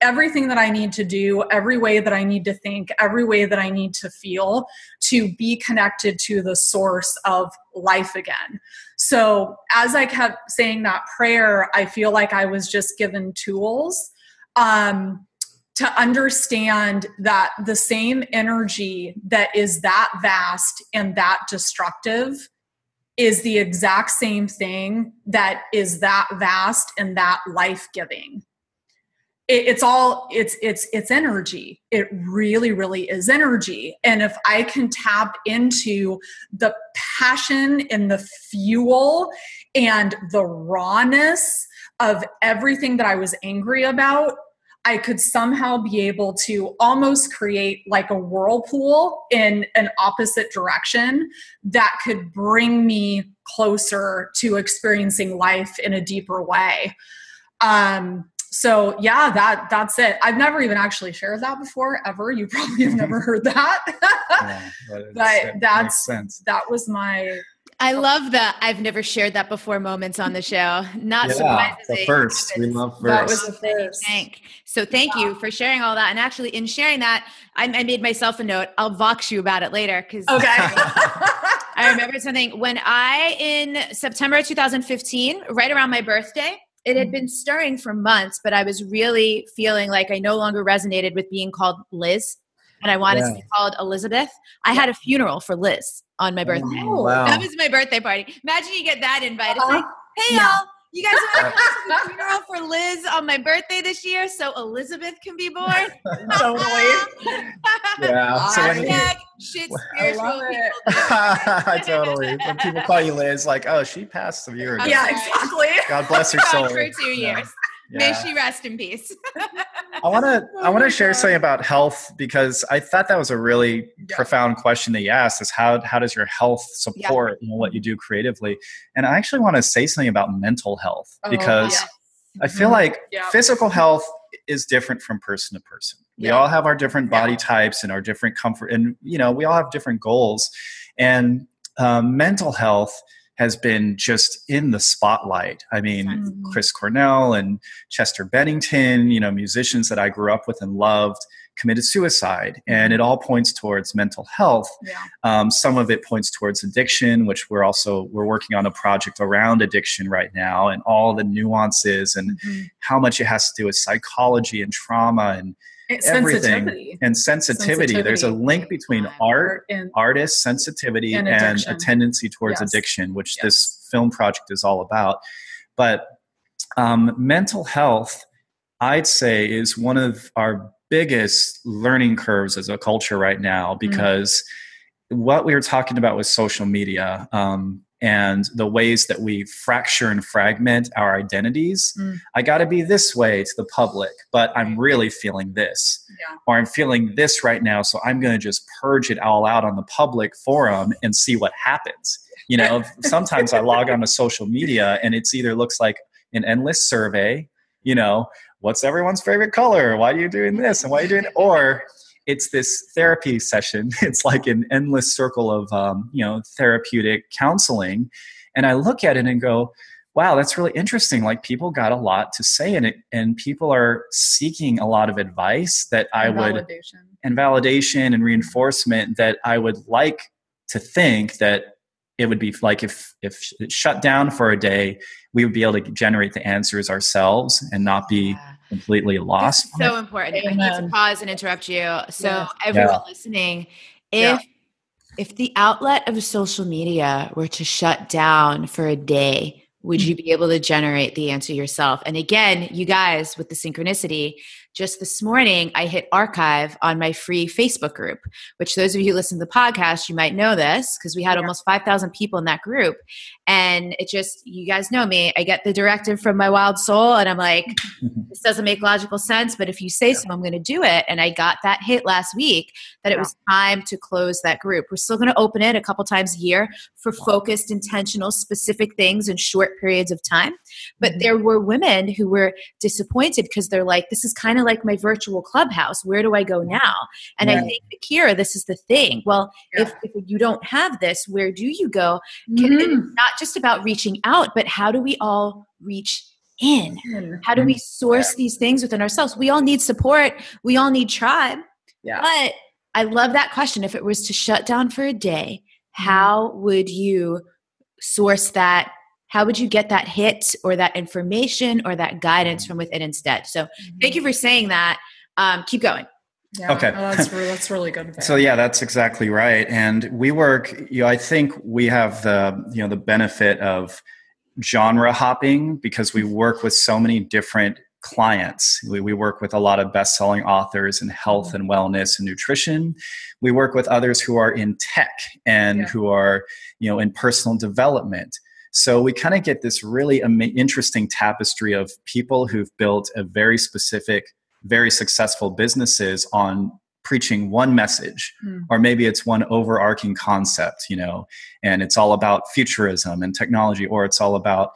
everything that I need to do, every way that I need to think, every way that I need to feel to be connected to the source of life again. So as I kept saying that prayer, I feel like I was just given tools to understand that the same energy that is that vast and that destructive is the exact same thing that is that vast and that life-giving. It's energy. It really, really is energy. And if I can tap into the passion and the fuel and the rawness of everything that I was angry about, I could somehow be able to almost create like a whirlpool in an opposite direction that could bring me closer to experiencing life in a deeper way. So yeah, that's it. I've never even actually shared that before, ever. You probably have never heard that. Yeah, that was my... I love the I've never shared that before moments on the show. Not surprisingly. The first. We love first. That was the first. So thank you for sharing all that. And actually, in sharing that, I made myself a note. I'll vox you about it later. Okay. I remember something when in September 2015, right around my birthday, it had been stirring for months, but I was really feeling like I no longer resonated with being called Liz. And I wanted to be called Elizabeth. I had a funeral for Liz on my birthday. Oh, wow. That was my birthday party. Imagine you get that invite. It's like, hey, y'all, you guys want to come to the funeral for Liz on my birthday this year so Elizabeth can be born? Totally. Yeah. So shit spiritual people. Totally. When people call you Liz, like, oh, she passed a year ago. Yeah, exactly. God bless her soul. For 2 years. May she rest in peace. I want to share something about health because I thought that was a really profound question that you asked is how does your health support what you do creatively? And I actually want to say something about mental health because I feel like physical health is different from person to person. We all have our different body types and our different comfort and, we all have different goals and mental health has been just in the spotlight. I mean, Chris Cornell and Chester Bennington, musicians that I grew up with and loved, committed suicide. And it all points towards mental health. Yeah. Some of it points towards addiction, which we're working on a project around addiction right now and all the nuances and how much it has to do with psychology and trauma and everything and sensitivity. There's a link between art, artists, sensitivity, and a tendency towards addiction, which this film project is all about. But mental health, I'd say, is one of our biggest learning curves as a culture right now because what we were talking about with social media and the ways that we fracture and fragment our identities. I got to be this way to the public, but I'm really feeling this. Or I'm feeling this right now, so I'm going to just purge it all out on the public forum and see what happens. Sometimes I log on to social media and it's either looks like an endless survey, what's everyone's favorite color? Why are you doing this? And why are you doing it? Or it's this therapy session. It's like an endless circle of, therapeutic counseling. And I look at it and go, wow, that's really interesting. Like people got a lot to say in it and people are seeking a lot of advice that validation and reinforcement that I would like to think that it would be like if it shut down for a day, we would be able to generate the answers ourselves and not be completely lost. It's so important. Amen. I need to pause and interrupt you. So everyone listening, if the outlet of social media were to shut down for a day, would you be able to generate the answer yourself? And again, you guys, with the synchronicity, just this morning, I hit archive on my free Facebook group, which those of you who listen to the podcast, you might know this because we had almost 5,000 people in that group. And it just, you guys know me, I get the directive from my wild soul and I'm like, this doesn't make logical sense, but if you say so, I'm going to do it. And I got that hit last week that it was time to close that group. We're still going to open it a couple times a year for focused, intentional, specific things in short periods of time. But there were women who were disappointed because they're like, this is kind of like my virtual clubhouse. Where do I go now? And I think, Akira, this is the thing. Well, if you don't have this, where do you go? It's not just about reaching out, but how do we all reach in? How do we source these things within ourselves? We all need support. We all need tribe. Yeah. But I love that question. If it was to shut down for a day, how would you source that? How would you get that hit or that information or that guidance from within instead? So thank you for saying that. Keep going. Yeah. Okay. Oh, that's really good. So yeah, that's exactly right. And we work, I think we have the benefit of genre hopping because we work with so many different clients. We work with a lot of best-selling authors in health and wellness and nutrition. We work with others who are in tech and who are, in personal development. So we kind of get this really interesting tapestry of people who've built a very specific, very successful businesses on preaching one message, or maybe it's one overarching concept, and it's all about futurism and technology, or it's all about,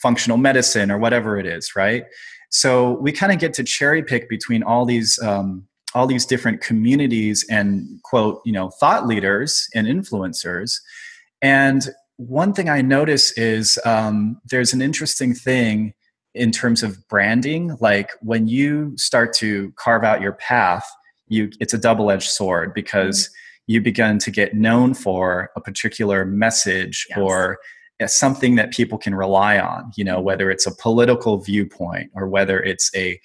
functional medicine or whatever it is, right? So we kind of get to cherry pick between all these different communities and quote, thought leaders and influencers. And one thing I notice is there's an interesting thing in terms of branding. Like when you start to carve out your path, it's a double-edged sword because you begin to get known for a particular message or something that people can rely on, whether it's a political viewpoint or whether it's a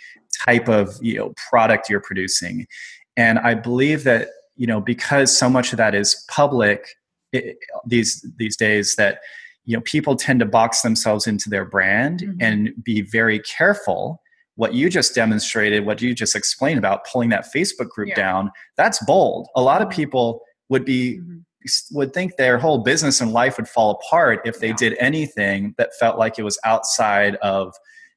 type of, product you're producing. And I believe that, because so much of that is public these days, that people tend to box themselves into their brand and be very careful. What you just demonstrated, what you just explained about pulling that Facebook group down, that's bold. A lot of people would think their whole business and life would fall apart if they did anything that felt like it was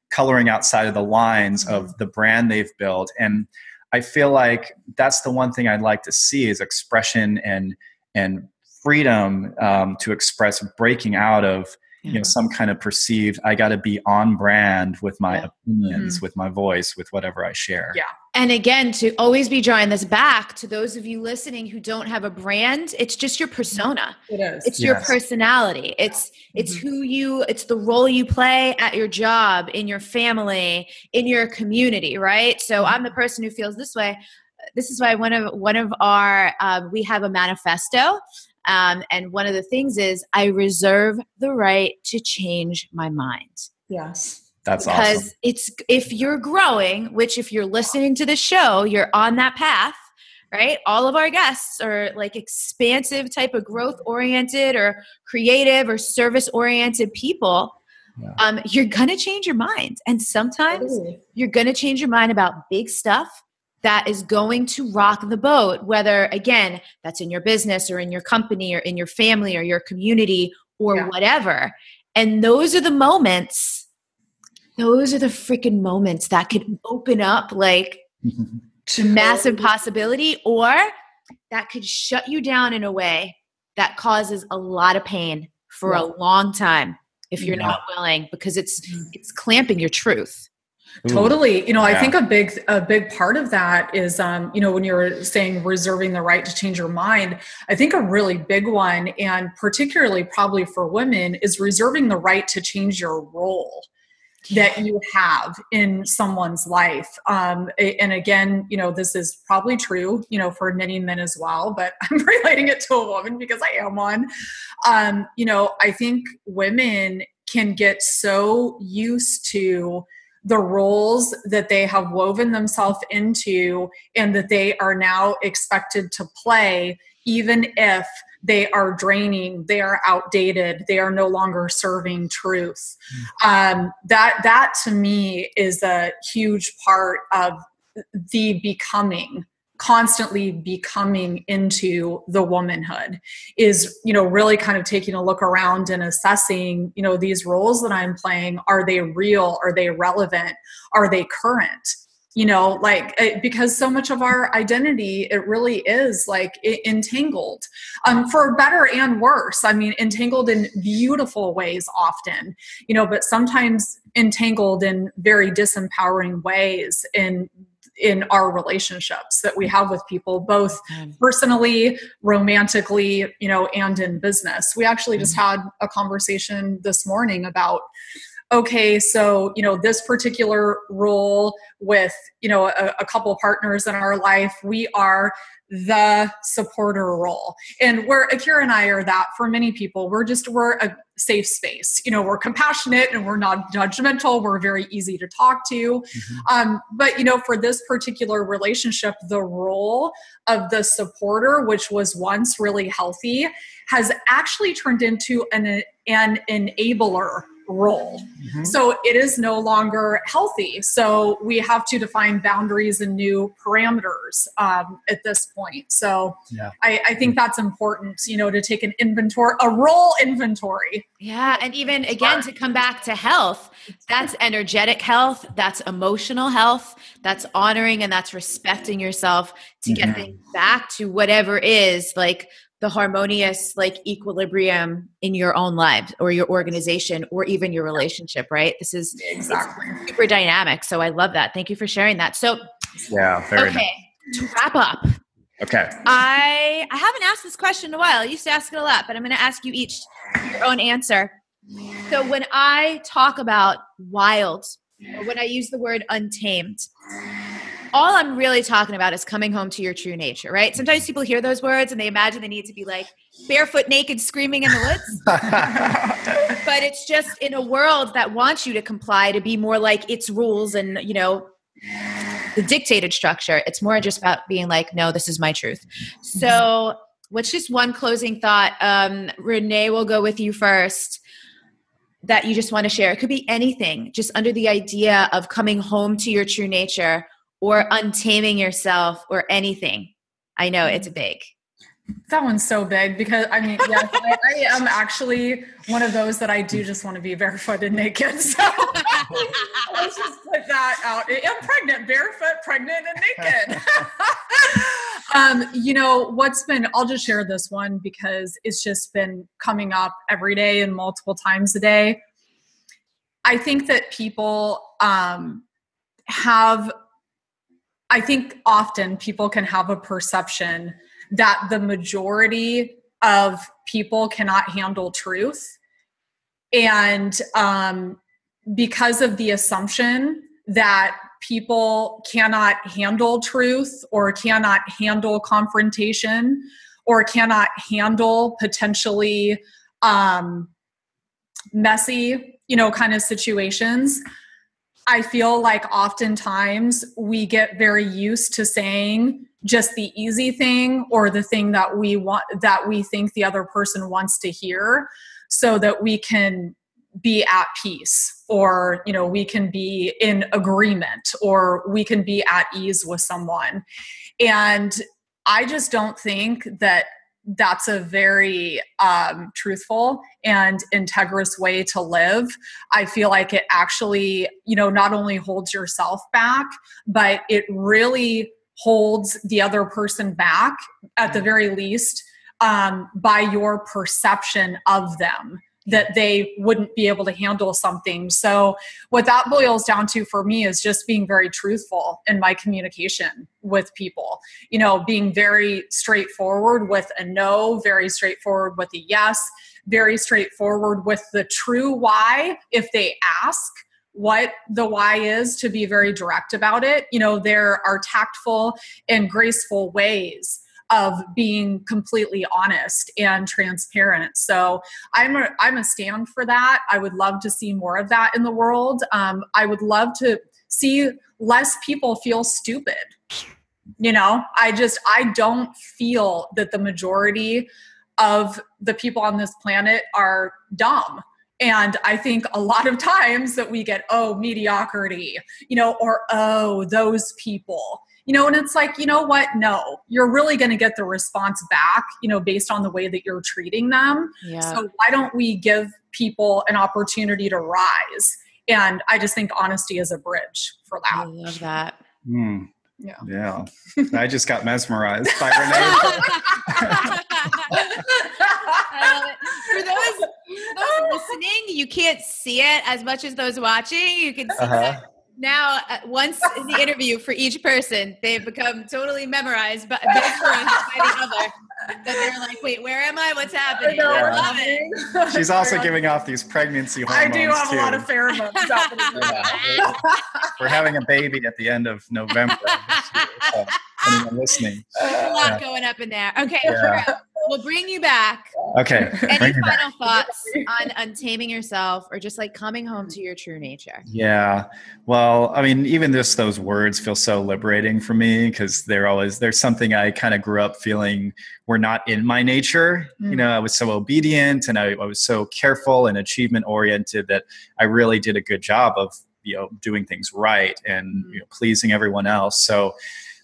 coloring outside of the lines of the brand they've built. And I feel like that's the one thing I'd like to see is expression and freedom to express, breaking out of some kind of perceived, I got to be on brand with my opinions, with my voice, with whatever I share. Yeah. And again, to always be drawing this back to those of you listening who don't have a brand, it's just your persona. It is. It's your personality. It's it's the role you play at your job, in your family, in your community, right? So I'm the person who feels this way. This is why one of our, we have a manifesto. And one of the things is I reserve the right to change my mind. Yes. That's because awesome. It's, if you're growing, which if you're listening to the show, you're on that path, right? All of our guests are like expansive type of growth oriented or creative or service oriented people. Yeah. You're going to change your mind. And sometimes you're going to change your mind about big stuff that is going to rock the boat, whether, again, that's in your business or in your company or in your family or your community or whatever. And those are the moments, those are the freaking moments that could open up like massive possibility, or that could shut you down in a way that causes a lot of pain for a long time if you're not willing, because it's clamping your truth. Totally. I think a big part of that is, when you're saying reserving the right to change your mind, I think a really big one, and particularly probably for women, is reserving the right to change your role that you have in someone's life. And again, this is probably true, for many men as well, but I'm relating it to a woman because I am one. I think women can get so used to the roles that they have woven themselves into and that they are now expected to play, even if they are draining, they are outdated, they are no longer serving truth. That to me is a huge part of the becoming, constantly becoming into the womanhood, is, really kind of taking a look around and assessing, these roles that I'm playing. Are they real? Are they relevant? Are they current? Because so much of our identity, it really is like entangled, for better and worse. I mean, entangled in beautiful ways often, but sometimes entangled in very disempowering ways in our relationships that we have with people, both personally, romantically, and in business. We actually just had a conversation this morning about, okay, so, this particular role with, a couple partners in our life, we are the supporter role. And where Akira and I are that for many people, we're a safe space. We're compassionate and we're not judgmental. We're very easy to talk to. But, for this particular relationship, the role of the supporter, which was once really healthy, has actually turned into an enabler role. So it is no longer healthy. So we have to define boundaries and new parameters at this point. So I think that's important, to take an inventory, a role inventory. Yeah. And even again, to come back to health, that's energetic health, that's emotional health, that's honoring and that's respecting yourself to get things back to whatever is like the harmonious, like equilibrium in your own life or your organization or even your relationship, right? This is exactly super dynamic. So I love that. Thank you for sharing that. So, very nice. To wrap up. Okay. I haven't asked this question in a while. I used to ask it a lot, but I'm going to ask you each your own answer. So when I talk about wild, or when I use the word untamed, all I'm really talking about is coming home to your true nature, right? Sometimes people hear those words and they imagine they need to be like barefoot, naked, screaming in the woods. But it's just in a world that wants you to comply, to be more like its rules and, the dictated structure. It's more just about being like, no, this is my truth. So what's just one closing thought? Renee, we'll go with you first, that you just want to share. It could be anything, just under the idea of coming home to your true nature, or untaming yourself, or anything. I know it's big. That one's so big because yes, I am actually one of those that I do just want to be barefoot and naked. So let's just put that out. I'm pregnant, barefoot, pregnant, and naked. I'll just share this one because it's just been coming up every day and multiple times a day. I think that people I think often people can have a perception that the majority of people cannot handle truth. And because of the assumption that people cannot handle truth or cannot handle confrontation or cannot handle potentially messy, kind of situations, I feel like oftentimes we get very used to saying just the easy thing or the thing that we want, that we think the other person wants to hear, so that we can be at peace, or, we can be in agreement, or we can be at ease with someone. And I just don't think that that's a very truthful and integrous way to live. I feel like it actually, not only holds yourself back, but it really holds the other person back, at the very least, by your perception of them, that they wouldn't be able to handle something. So what that boils down to for me is just being very truthful in my communication with people, being very straightforward with a no, very straightforward with a yes, very straightforward with the true why. If they ask what the why is, to be very direct about it. There are tactful and graceful ways of being completely honest and transparent. So I'm a stand for that. I would love to see more of that in the world. I would love to see less people feel stupid. I don't feel that the majority of the people on this planet are dumb. And I think a lot of times that we get, oh, mediocrity, or, oh, those people, and it's like, you know what? No, you're really going to get the response back, based on the way that you're treating them. Yeah. So why don't we give people an opportunity to rise? And I just think honesty is a bridge for that. I love that. Yeah. I just got mesmerized by Renee. For those listening, you can't see it as much as those watching. You can see that now. Once in the interview for each person, they've become totally memorized, but mesmerized by the other. That they're like, wait, where am I? What's happening? I love it. She's also giving off these pregnancy hormones. I do have a lot of pheromones happening. We're having a baby at the end of November. So anyone listening? There's a lot going up in there. Okay, we'll bring you back. Okay. Any final thoughts on untaming yourself or just like coming home to your true nature? Yeah. Well, I mean, even just those words feel so liberating for me because there's something I kind of grew up feeling were not in my nature. I was so obedient and I was so careful and achievement oriented that I really did a good job of, doing things right and pleasing everyone else. So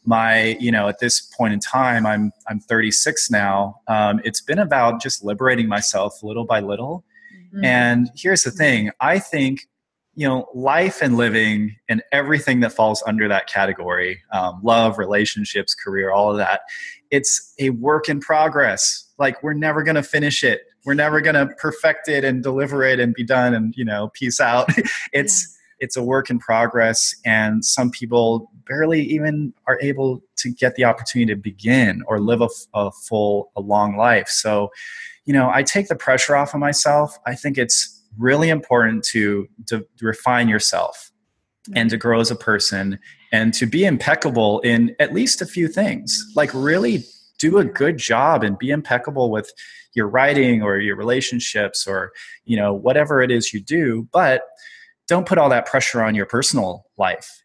at this point in time, I'm 36 now. It's been about just liberating myself little by little. And here's the thing. I think, life and living and everything that falls under that category, love, relationships, career, all of that, it's a work in progress. Like we're never going to finish it. We're never going to perfect it and deliver it and be done and, peace out. It's a work in progress. And some people barely even are able to get the opportunity to begin or live a long life. So, I take the pressure off of myself. I think it's really important to refine yourself and to grow as a person and to be impeccable in at least a few things. Like really do a good job and be impeccable with your writing or your relationships or, whatever it is you do. But don't put all that pressure on your personal life,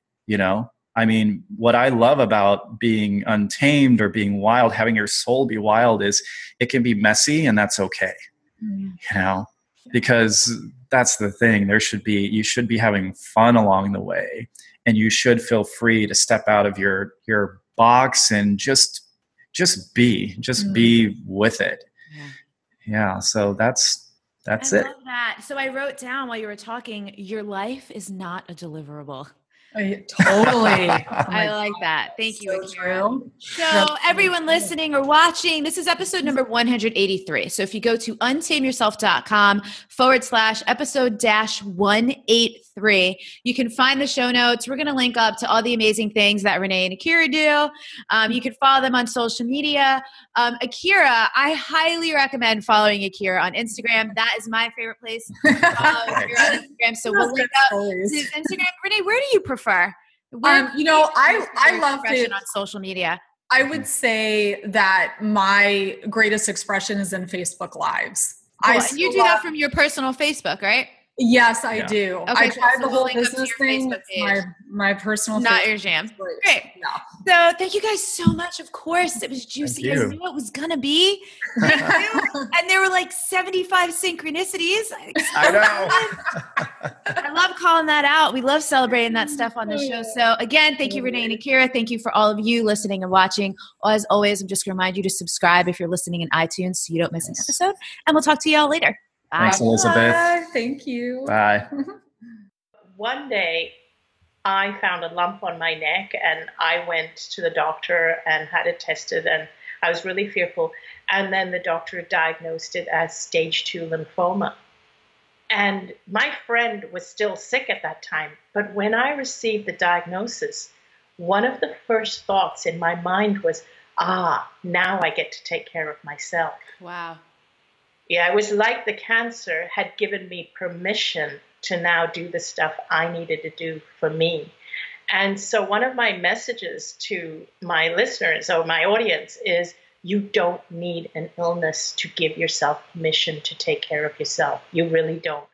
I mean, what I love about being untamed or being wild, having your soul be wild is it can be messy and that's okay, because that's the thing. You should be having fun along the way and you should feel free to step out of your box and just be with it. Yeah. So that's I it. love that. So I wrote down while you were talking, your life is not a deliverable. Totally. I like that. Thank you, Akira. So everyone listening or watching, this is episode number 183. So if you go to untameyourself.com/episode-183, you can find the show notes. We're going to link up to all the amazing things that Renee and Akira do. You can follow them on social media. Akira, I highly recommend following Akira on Instagram. That is my favorite place. You're on Instagram. So we'll link up to his Instagram. Renee, where do you prefer? I love it on social media. I would say that my greatest expression is in Facebook Lives. Cool. And you do that from your personal Facebook, right? Yes, I do. Okay, I tried the whole link up to business your thing. Facebook It's page. my personal Not Facebook your jam. Great. Great. Yeah. So thank you guys so much. Of course, it was juicy. I Thank you. knew it was going to be. And there were like 75 synchronicities. I know. I love calling that out. We love celebrating that stuff on the show. So again, thank you, Renee and Akira. Thank you for all of you listening and watching. As always, I'm just going to remind you to subscribe if you're listening in iTunes so you don't miss an episode. And we'll talk to y'all later. Bye. Thanks, Elizabeth. Bye. Thank you. Bye. One day, I found a lump on my neck and I went to the doctor and had it tested and I was really fearful. And then the doctor diagnosed it as stage 2 lymphoma. And my friend was still sick at that time. But when I received the diagnosis, one of the first thoughts in my mind was, now I get to take care of myself. Wow. Yeah, it was like the cancer had given me permission to now do the stuff I needed to do for me. And so one of my messages to my listeners or my audience is you don't need an illness to give yourself permission to take care of yourself. You really don't.